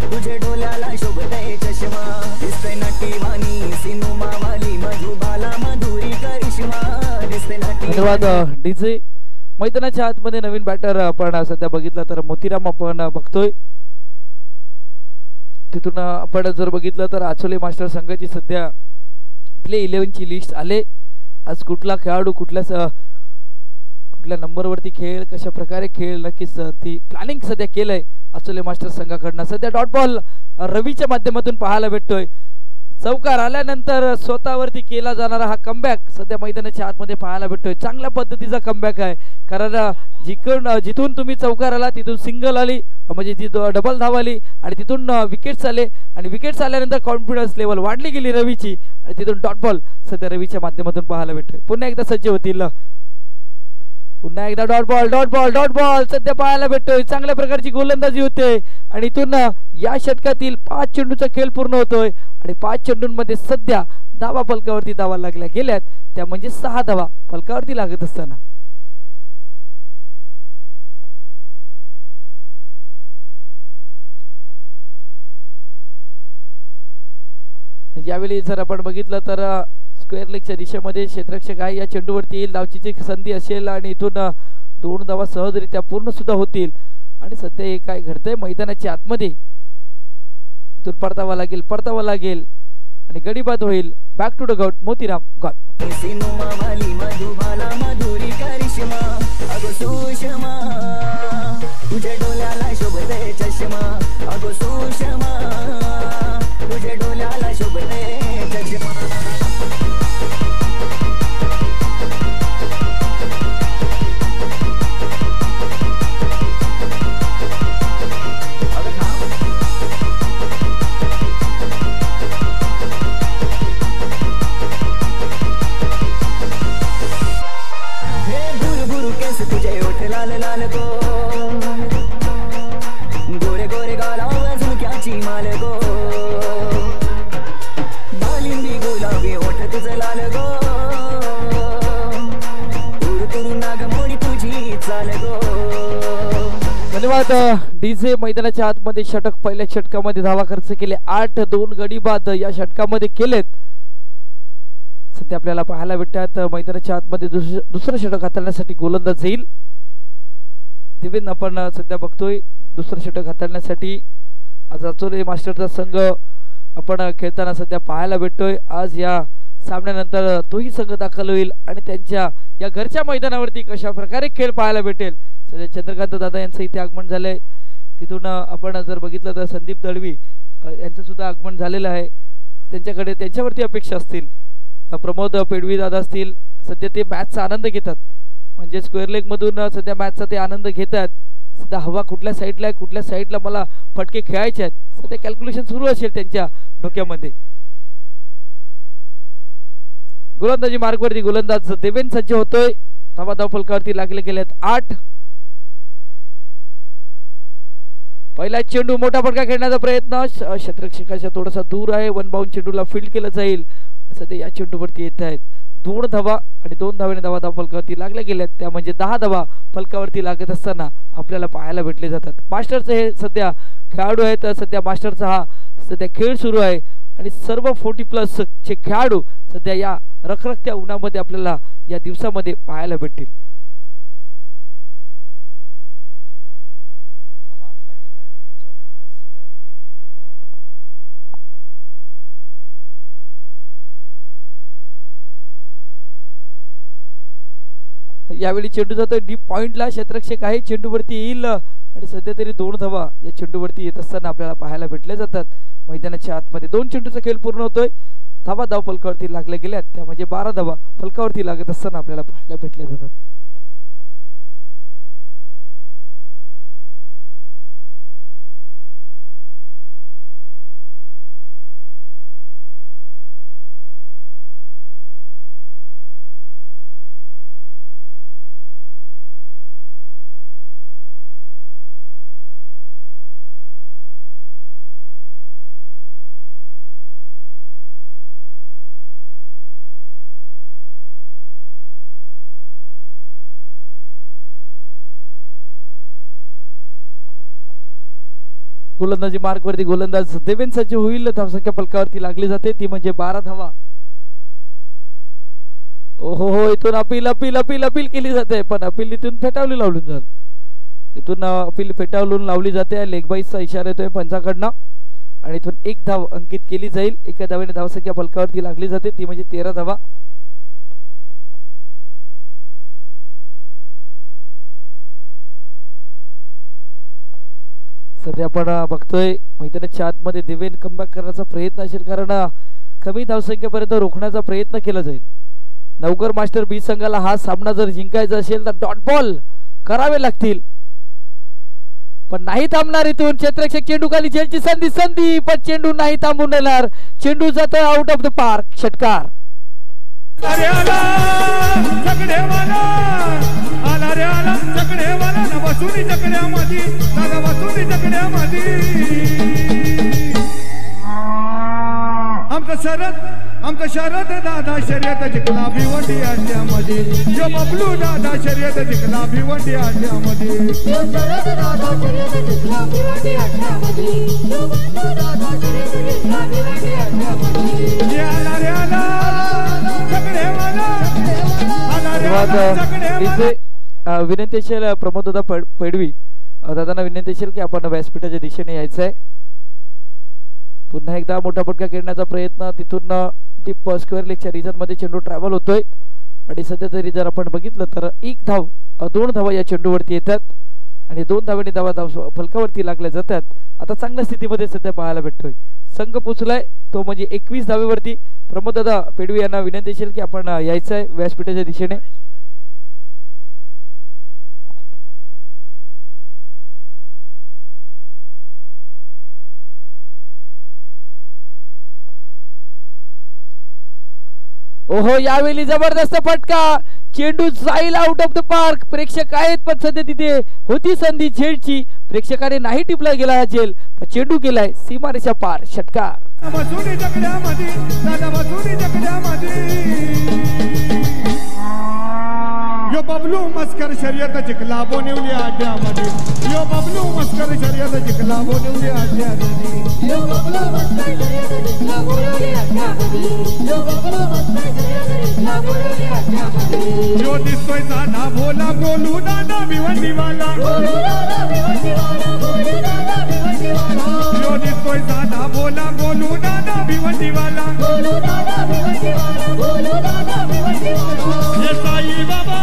तुझे डोल्याला शोभते चष्मा, दिसते नटीवाणी सिनुमावाली मधुबाला मधुरी करिश्मा, दिसते धन्यवाद डीजे. मैदानाच्या आतमध्ये नवीन बॅटर आपण सध्या बघितलं तर मोतीराम आपण बघतोय. तिथून आपण जर बघितलं तर आचोले मास्टर संघाची सध्या प्ले 11 ची लिस्ट आले. आज कुठला खेळाडू कुठल्या नंबरवरती खेळ, कशा प्रकारे खेळ, नक्कीच ती प्लॅनिंग सध्या केलंय आचोले मास्टर संघाकडनं. सध्या डॉट बॉल रवीच्या माध्यमातून पाहायला भेटतोय. चौकार आल्यानंतर स्वतःवरती केला जाणारा हा कमबॅक सध्या मैदानाच्या आतमध्ये पाहायला भेटतोय. चांगल्या पद्धतीचा कमबॅक आहे, कारण जिथून तुम्ही चौकार आला तिथून सिंगल आली, म्हणजे जी डबल धाव आली आणि तिथून विकेट्स आले आणि विकेट्स आल्यानंतर कॉन्फिडन्स लेवल वाढली गेली रवीची आणि तिथून डॉट बॉल सध्या रवीच्या माध्यमातून पाहायला भेटतोय. पुन्हा एकदा सज्ज होतील, पुन्हा एकदा डॉट बॉल सध्या पाहायला भेटतोय. चांगल्या प्रकारची गोलंदाजी होते आणि इथून या षटकातील 5 चेंडूचा खेळ पूर्ण होतोय आणि 5 चेंडूंमध्ये सध्या धावा फलकावरती धावा लागल्या गेल्यात, त्या म्हणजे 6 धावा फलकावरती लागत असताना यावेळी जर आपण बघितलं तर स्क्वेअर लेगच्या दिशेमध्ये क्षेत्ररक्षक आहे, या चेंडूवरती येईल, धावचीची संधी असेल आणि इथून 2 धावा सहजरित्या पूर्ण सुद्धा होतील. आणि सध्या हे काय घडतंय मैदानाच्या आतमध्ये, इथून परतावा लागेल आणि गडी बाद होईल. Back to the got Motiram got. तुझे डोल्याला शोभते चष्मा, अगो सुषमा तुझे डोल्याला शोभते चष्मा. तुझे ओठ लाल लाल गो, गोरे गोरे गालावर झुमक्याची माल गो, दालिंबी गुलाबी ओठ तुझे लाल गो, तुरु तुरु नागमोडी तुझी चाल गो. धन्यवाद डीजे. मैदानाच्या आतमध्ये षटक, पहिल्या षटकामध्ये धावा खर्च केले 8, 2 गडी बाद या षटकामध्ये केलेत. सध्या आपल्याला पाहायला भेटतात मैदानाच्या आतमध्ये दुसरं षटक हाताळण्यासाठी गोलंदाज येईल. देवेंद्र आपण सध्या बघतोय दुसरं षटक हाताळण्यासाठी आज आचोले मास्टरचा संघ आपण खेळताना सध्या पाहायला भेटतोय. आज या सामन्यानंतर तोही संघ दाखल होईल आणि त्यांच्या या घरच्या मैदानावरती कशा प्रकारे खेळ पाहायला भेटेल. सध्या चंद्रकांत दादा यांचं इथे आगमन झालंय. तिथून आपण जर बघितलं तर संदीप दळवी यांचं सुद्धा आगमन झालेलं आहे. त्यांच्यावरती अपेक्षा असतील. प्रमोद पेडवी दादा असतील. सध्या ते मॅचचा आनंद घेतात, म्हणजे स्क्वेअर लेग मधून सध्या मॅचचा ते आनंद घेतात. सध्या हवा कुठल्या साईडला आहे, कुठल्या साईडला मला फटके खेळायचे आहेत, सध्या कॅल्क्युलेशन सुरू असेल त्यांच्या डोक्यामध्ये. गोलंदाजी मार्गवरती गोलंदाज देवेंद्र सज्ज होतोय. धावा फलकावरती लागले गेलेत 8. पहिला चेंडू, मोठा फटका खेळण्याचा प्रयत्न क्षेत्ररक्षकाच्या थोडासा दूर आहे. 1 बाउंड चेंडूला फील्ड केलं जाईल. सध्या या चेंडूवरती येत आहेत 2 धावा आणि 2 धावेने धावा फलकावरती लागल्या गेल्यात, त्या म्हणजे 10 धावा फलकावरती लागत असताना आपल्याला पाहायला भेटले जातात. मास्टरचे हे सध्या खेळाडू आहेत. सध्या मास्टरचा हा सध्या खेळ सुरू आहे आणि सर्व 40+ चे खेळाडू सध्या या रखरखत्या उन्हामध्ये आपल्याला या दिवसामध्ये पाहायला भेटतील. यावेळी चेंडू जातोय डीप पॉइंटला, क्षेत्ररक्षक आहे, चेंडूवरती येईल आणि सध्या तरी 2 धावा या चेंडूवरती येत असताना आपल्याला पाहायला भेटल्या जातात मैदानाच्या आतमध्ये. 2 चेंडूचा खेळ पूर्ण होतोय. धावा धाव फलकावरती लागल्या गेल्यात, त्या म्हणजे 12 धावा फलकावरती लागत असताना आपल्याला पाहायला भेटल्या जातात. गोलंदाजी मार्कवरती गोलंदाज देवेन सज्ज होईल. धावसंख्या फलकावरती लागली जाते, ती म्हणजे 12 धावा. ओहो हो, इथून अपील अपील अपील अपील केली जाते, पण अपील इथून फेटावली लावून जाते. इथून अपील फेटावलून लावली जाते. लेग बाईसचा इशारा येतोय पंचाकडनं आणि इथून 1 धाव अंकित केली जाईल. एका धावेने धावसंख्या फलकावरती लागली जाते, ती म्हणजे 13 धावा. सध्या आपण बघतोय मैदानाच्या आतमध्ये देवेन कमबॅक करण्याचा प्रयत्न असेल, कारण कमी धावसंख्येपर्यंत रोखण्याचा प्रयत्न केला जाईल. नवकर मास्टर बी संघाला हा सामना जर जिंकायचा असेल तर डॉट बॉल करावे लागतील, पण नाही थांबणार. इथून क्षेत्ररक्षक चेंडू खाली झेलची संधी संधी, पण चेंडू नाही थांबून येणार. चेंडू जातोय आउट ऑफ द पार्क. षटकार. अरे आला चकड्यावाला, आला रे आला चकड्यावाला, ना बसुनी चकड्यामध्ये, दादा बसुनी चकड्यामध्ये. आमचं शरद दादा शर्यत जिंकला भिवंडी अड्ड्यामध्ये. यो बबलू दादा शर्यत जिंकला भिवंडी अड्ड्यामध्ये. आला रे आला विनंती असेल प्रमोद दादा पेडवी दादांना विनंती असेल की आपण व्यासपीठाच्या दिशेने यायचं आहे. पुन्हा एकदा मोठा फटका खेळण्याचा प्रयत्न, तिथून टिप स्क्वेअर लेगच्या रिजन मध्ये चेंडू ट्रॅव्हल होतोय आणि सध्या तरी जर आपण बघितलं तर 1 धाव 2 धावा या चेंडूवरती येतात आणि 2 धावांनी धाव फलकावरती लागल्या जातात. आता चांगल्या स्थितीमध्ये सध्या पाहायला भेटतोय. संघ पोचलाय तो म्हणजे 21 धावेवरती. प्रमोद दादा पेडवी यांना विनंती असेल की आपण यायचं आहे व्यासपीठाच्या दिशेने. ओहो, यावेळी जबरदस्त फटका, चेंडू जाईल आउट ऑफ द पार्क. प्रेक्षक आहेत पण सध्या तिथे होती संधी झेलची, प्रेक्षकाने नाही टिपला गेला हा झेल, पण चेंडू गेलाय सीमारेषा पार. षटकार. बसुनी चकड्यामध्ये, दादा बसुनी चकड्यामध्ये. यो बबलू मस्कर शर्यत जिंकला बोनिवली अड्ड्यामध्ये. यो बबलू मस्कर शर्यत जिंकला बोनिवली अड्ड्यामध्ये. यो बबलू मस्कर शर्यत जिंकला बोनिवली अड्ड्यामध्ये. यो बबलू मस्कर शर्यत जिंकला बोनिवली अड्ड्यामध्ये. यो दिसतोय साधा भोला बोलू दादा भिवंडीवाला. बोलू दादा भिवंडीवाला, बोलू दादा भिवंडीवाला. यो दिसतोय साधा भोला बोलू दादा भिवंडीवाला. बोलू दादा भिवंडीवाला, बोलू दादा भिवंडीवाला. ये साई बाबा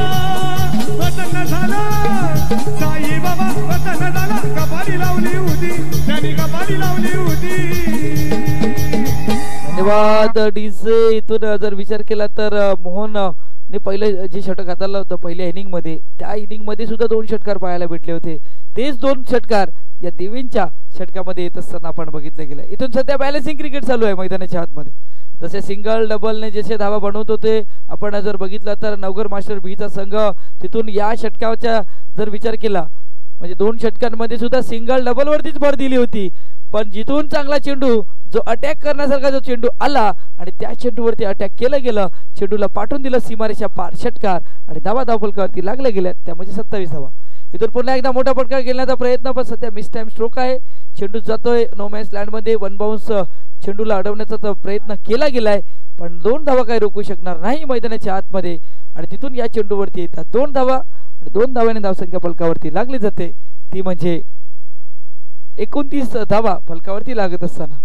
वतन झाला, साई बाबा वतन झाला. कपाली लावली होती त्यांनी, कपाली लावली होती. धन्यवाद डीजे. इथून जर विचार केला तर मोहन ने पहिलं जे षटक हाताळलं होतं पहिल्या इनिंग मध्ये, त्या इनिंग मध्ये सुद्धा 2 षटकार पाहायला भेटले होते. तेच 2 षटकार या देवींच्या षटकामध्ये येत असताना आपण बघितलं गेलं. इथून सध्या बॅलन्सिंग क्रिकेट चालू आहे मैदानाच्या आतमध्ये. जसे सिंगल डबलने जसे धावा बनवत होते, आपण जर बघितलं तर नवघर मास्टर बीचा संघ तिथून या षटकाचा जर विचार केला म्हणजे 2 षटकांमध्ये सुद्धा सिंगल डबल वरतीच भर दिली होती, पण जिथून चांगला चेंडू जो अटॅक करण्यासारखा जो चेंडू आला आणि त्या चेंडूवरती अटॅक केलं गेलं, चेंडूला पाठवून दिलं सीमारेषा पार. षटकार आणि धावा धावफलकावरती लागल्या गेल्या, त्या म्हणजे 27 धावा. इथून पुन्हा एकदा मोठा फटका खेळण्याचा प्रयत्न, पण सध्या मिस टाइम स्ट्रोक आहे. चेंडू जातोय नो मॅच लँड मध्ये. 1 बाउन्स चेंडूला अडवण्याचा प्रयत्न केला गेलाय, पण 2 धावा काही रोखू शकणार नाही मैदानाच्या आतमध्ये आणि तिथून या चेंडूवरती येतात 2 धावा आणि 2 धाव्याने धावसंख्या फलकावरती लागली जाते, ती म्हणजे 29 धावा फलकावरती लागत असताना.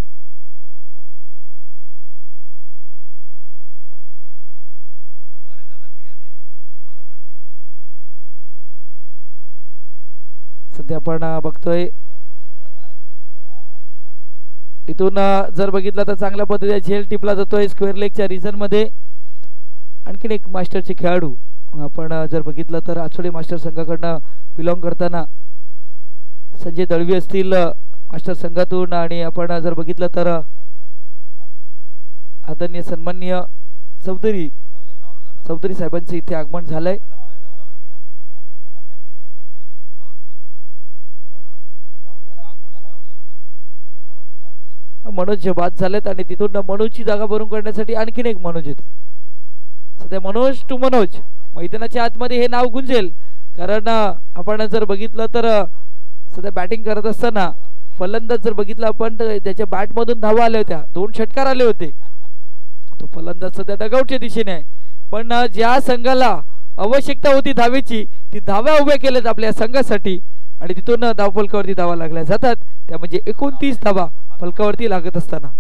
सध्या आपण बघतोय इथून जर बघितलं तर चांगल्या पद्धतीने झेल टिपला जातोय स्क्वेअर लेगच्या रिजन मध्ये. आणखीन एक मास्टरचे खेळाडू आपण जर बघितलं तर आचोली मास्टर संघाकडनं बिलॉंग करताना संजय दळवी असतील मास्टर संघातून, आणि आपण जर बघितलं तर आदरणीय सन्माननीय चौधरी साहेबांचं इथे आगमन झालंय. मनोज बाद झालेत आणि तिथून मनोजची जागा भरून काढण्यासाठी आणखीन एक मनोज येते. सध्या मनोज टू मनोज मैदानाच्या आतमध्ये हे नाव गुंजेल, कारण आपण जर बघितलं तर सध्या बॅटिंग करत असताना फलंदाज जर बघितलं आपण तर त्याच्या बॅट मधून धावा आल्या होत्या, 2 षटकार आले होते. तो फलंदाज सध्या डगआउटच्या दिशेने आहे, पण ज्या संघाला आवश्यकता होती धावेची ती धाव्या उभ्या केल्यात आपल्या संघासाठी आणि तिथून धावफलकावरती धावा लागल्या जातात. त्या म्हणजे 29 धावा फलकावरती लागत असताना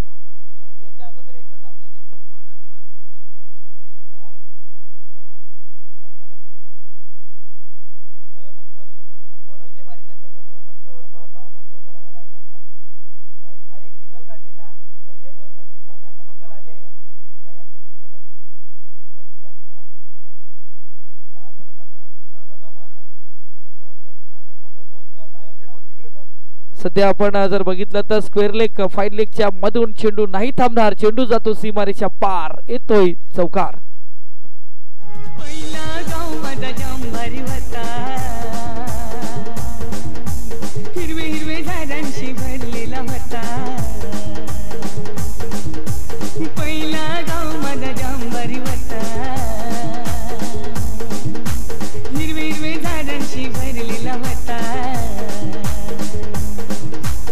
सध्या आपण जर बघितलं तर स्क्वेअर लेग फाईन लेगच्या मधून चेंडू नाही थांबणार, चेंडू जातो सीमारेषा पार, येतोय चौकार. पहिला गाव माझा जांभारी होता, हिरवे हिरवे झाडांशी भरलेला होता. पहिला गाव माझा जांभारी होता, हिरवे हिरवे झाडांशी भरलेला होता.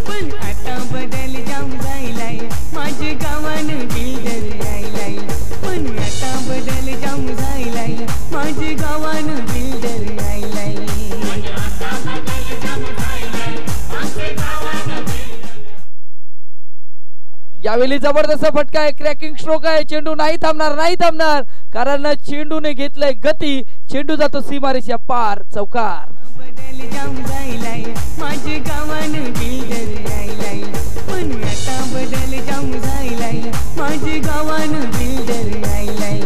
पण आता बदल जाम जायलाय, माझे गावानं बिल्डर राहिलाय. पण आता बदल जाम जायलाय, माझे गावानं बिल्डर राहिलाय. यावेळी जबरदस्त फटका आहे, क्रॅकिंग स्ट्रोक आहे, चेंडू नाही थांबणार कारण चेंडूने घेतलंय गती, चेंडू जातो सीमारेषा पार, चौकार. बदल जाम जायलाय, माझे गावानं बिल्डर राहिलाय. पण आता बदल जाम जायलाय, माझे गावानं बिल्डर राहिलाय.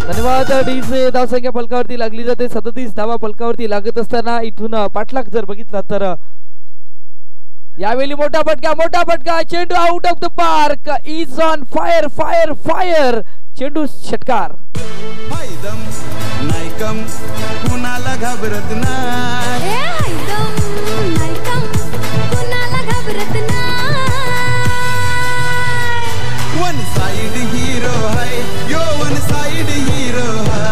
धन्यवाद. डीजे धावसंख्या फलकावरती लागली जाते, 37 धावा फलकावरती लागत असताना इथून पाठलाग जर बघितला तर यावेळी मोठा फटका, चेंडू out of the park, is on fire, चेंडू षटकार. नायकम कुणाला घाबरत नाही, वन साइड हीरो है यो, वन साइड हीरो है.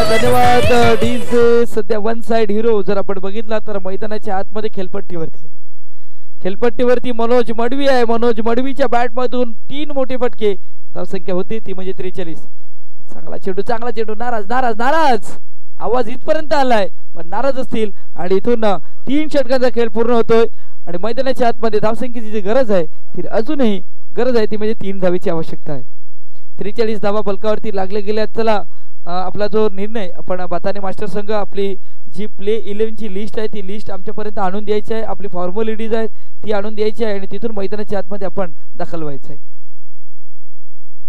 धन्यवाद डीजे. सध्या वन साइड हिरो जर आपण बघितला तर मैदानाच्या आतमध्ये खेळपट्टीवरती मनोज मडवी आहे. मनोज मडवीच्या बॅट मधून 3 मोठे फटके, धावसंख्या होती ती म्हणजे 43. चांगला चेंडू, नाराज आवाज इथपर्यंत आलाय, पण नाराज असतील आणि इथून 3 षटकांचा खेळ पूर्ण होतोय आणि मैदानाच्या आतमध्ये धावसंख्येची जी गरज आहे ती अजूनही गरज आहे, ती म्हणजे 3 धावेची आवश्यकता आहे. 43 धावा फलकावरती लागले गेल्या. चला आपला जो निर्णय आपण बाताने मास्टर संघ आपली जी प्ले 11 ची लिस्ट आहे ती लिस्ट आमच्यापर्यंत आणून द्यायची आहे, आपली फॉर्मॅलिटीज आहेत ती आणून द्यायची आहे आणि तिथून मैदानाच्या आतमध्ये आपण दाखल व्हायचं आहे.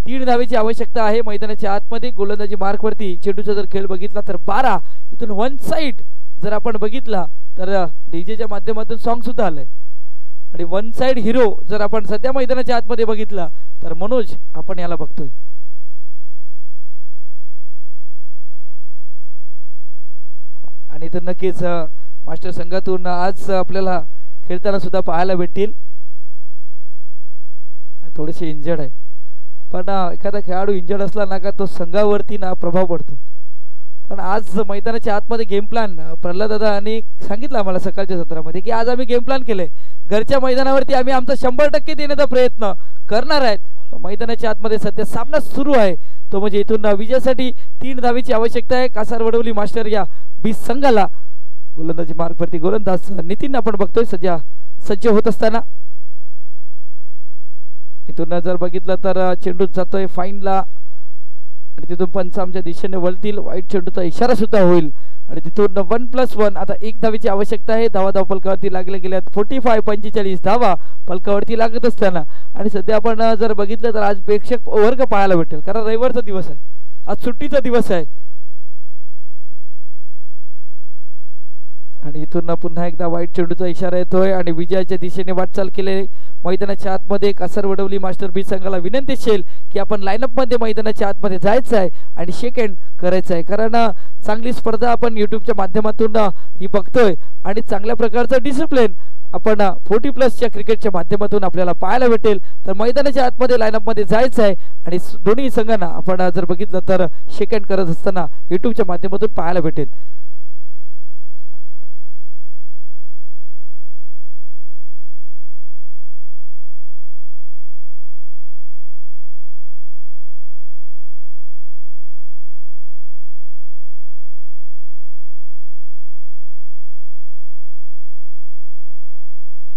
3 धावेची आवश्यकता आहे मैदानाच्या आतमध्ये. गोलंदाजी मार्कवरती चेंडूचा जर खेळ बघितला तर 12. इथून वन साइड जर आपण बघितला तर डीजेच्या माध्यमातून सॉन्ग सुद्धा आलंय आणि वन साइड हिरो जर आपण सध्या मैदानाच्या आतमध्ये बघितला तर मनोज आपण याला बघतोय. आणि तर नक्कीच मास्टर संघातून आज आपल्याला खेळताना सुद्धा पाहायला भेटतील. थोडेसे इंजर्ड आहे, पण एखादा खेळाडू इंजर्ड असला ना का तो संघावरती ना प्रभाव पडतो. पण आज मैदानाच्या आतमध्ये गेम प्लॅन प्रल्हाद दादांनी सांगितलं आम्हाला सकाळच्या सत्रामध्ये की आज आम्ही गेम प्लॅन केले, घरच्या मैदानावरती आम्ही आमचा 100% देण्याचा प्रयत्न करणार आहेत. मैदानाच्या आतमध्ये सध्या सामना सुरू आहे, तो म्हणजे इथून विजयासाठी 3 धावेची आवश्यकता आहे कासार वडवली मास्टर या 20 संघाला. गोलंदाजी मार्गवरती गोलंदाज नितीन आपण बघतोय सध्या सज्ज होत असताना. इथून जर बघितलं तर चेंडू जातोय फाईनला आणि तिथून पंच आमच्या दिशेने वळतील. वाईट चेंडूचा इशारा सुद्धा होईल आणि तिथून 1+1 आता 1 धावेची आवश्यकता आहे. धावा पलकावरती लागले गेल्यात 45 धावा पलकावरती लागत असताना आणि सध्या आपण जर बघितलं तर आज प्रेक्षक वर्ग पाहायला भेटेल कारण रविवारचा दिवस आहे, आज सुट्टीचा दिवस आहे. आणि इथून पुन्हा एकदा वाईट चेंडूचा इशारा येतोय आणि विजयाच्या दिशेने वाटचाल केले. मैदानाच्या आतमध्ये कासार वडवली मास्टर 20 संघाला विनंती असेल की आपण लाईनअप मध्ये मैदानाच्या आतमध्ये जायचं आहे आणि शेक हँड करायचं आहे कारण चांगली स्पर्धा आपण युट्यूबच्या माध्यमातून ही बघतोय आणि चांगल्या प्रकारचं डिसिप्लिन आपण 40+ क्रिकेटच्या माध्यमातून आपल्याला पाहायला भेटेल. तर मैदानाच्या आतमध्ये लाईनअप मध्ये जायचं आहे आणि दोन्ही संघांना आपण जर बघितलं तर शेक हँड करत असताना युट्यूबच्या माध्यमातून पाहायला भेटेल.